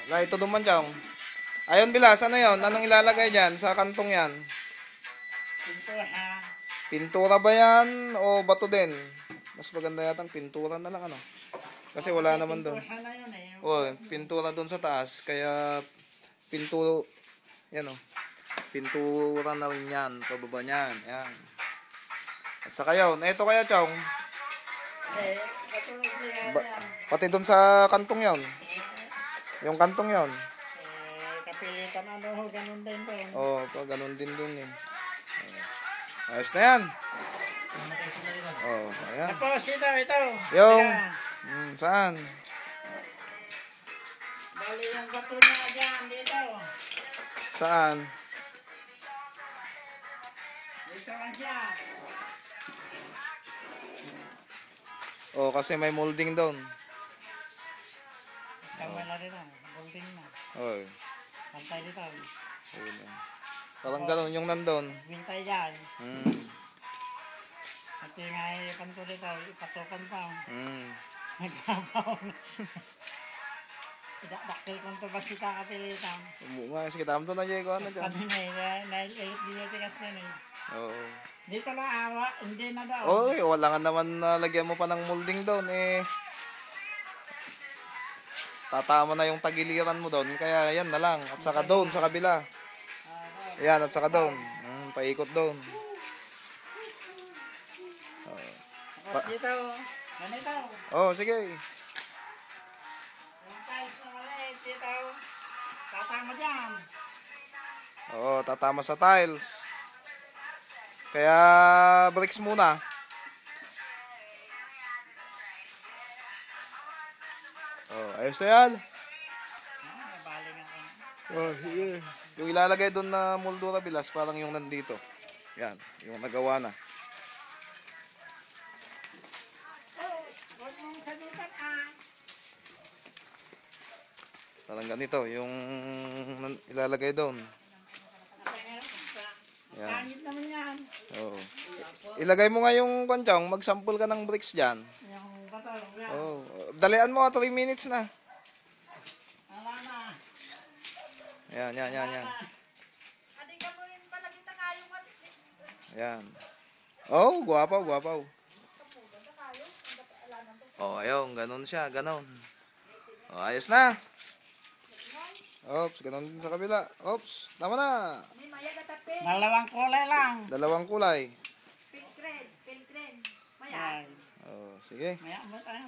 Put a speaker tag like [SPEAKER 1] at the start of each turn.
[SPEAKER 1] Lai, ito duman Chong. Ayun, Bilas, ano yun? Anong ilalagay dyan sa kantong yan?
[SPEAKER 2] Pintura.
[SPEAKER 1] Pintura ba yan o bato din? Mas maganda yata ang pintura na lang, ano? Kasi wala naman doon.
[SPEAKER 2] Pintura na yun eh.
[SPEAKER 1] Oh, pintura doon sa taas. Kaya, yan o. Pintura na rin yan. Pababa niyan. Yan. At saka yun. Ito kaya, Chong.
[SPEAKER 2] Eh, katulad niya yan.
[SPEAKER 1] Pati doon sa kantong yon. Yung kantong yon.
[SPEAKER 2] Kapilitan ano, ganun din doon.
[SPEAKER 1] Oh, ganun din doon eh. Ayos na yan. Oh, ayan.
[SPEAKER 2] Tapos ito.
[SPEAKER 1] Yung,
[SPEAKER 2] Ayan.
[SPEAKER 1] saan?
[SPEAKER 2] Bali yung bato niya dyan, dito.
[SPEAKER 1] Saan?
[SPEAKER 2] Dito lang siya.
[SPEAKER 1] Oh, kasi may molding doon.
[SPEAKER 2] Tama na rin ang building na.
[SPEAKER 1] Oh,
[SPEAKER 2] Pantay dito.
[SPEAKER 1] ayun yan. Parang ganun yung nandun.
[SPEAKER 2] Bintay dyan. At yung ay kanto dito, ipatukan pa. Nagkabaw na. Idakdakil kong ito basita kapilitan.
[SPEAKER 1] Mga sige, tama to na Jay ko. Ano dyan?
[SPEAKER 2] Kami na eh, nailit dinitigas na eh.
[SPEAKER 1] Oo.
[SPEAKER 2] Dito na awa, hindi na daw.
[SPEAKER 1] Oy, wala nga naman lagyan mo pa ng molding doon eh. Tatama na yung tagiliran mo doon, kaya yan na lang. At saka doon, sa kabila. Yan, at saka doon. Paikot doon.
[SPEAKER 2] Tapos dito, ganito.
[SPEAKER 1] Oh, sige.
[SPEAKER 2] Yung tiles na maliit dito, tatama dyan.
[SPEAKER 1] Oo, tatama sa tiles. Kaya bricks muna. Oh, ayos na yan.
[SPEAKER 2] Nabaling ako.
[SPEAKER 1] Oh, sige. Yung ilalagay doon na moldura Bilas, parang yung nandito. Yan, yung nagawa na.
[SPEAKER 2] Oh, huwag mong sabitan ah.
[SPEAKER 1] Parang ganito, yung ilalagay doon. Yan.
[SPEAKER 2] Kangit naman yan.
[SPEAKER 1] Oo. Ilagay mo nga yung kwanchong, mag-sample ka ng bricks dyan.
[SPEAKER 2] Yung bato, yan.
[SPEAKER 1] Oh, dalian mo 3 minutes na.
[SPEAKER 2] Wala na.
[SPEAKER 1] Yan.
[SPEAKER 3] Ading mo rin pala kita kayong
[SPEAKER 1] Yan. Oh, guwapaw. Oh, ayun, ganun siya, ganun. Oh, ayos na. Oops, ganun din sa kabila. Oops, tama na.
[SPEAKER 3] May maya gatapin.
[SPEAKER 2] Dalawang kulay lang.
[SPEAKER 1] Dalawang kulay.
[SPEAKER 3] Pink red. Maya.
[SPEAKER 2] Ay,
[SPEAKER 1] Oh, sige.
[SPEAKER 2] maya mo tayo.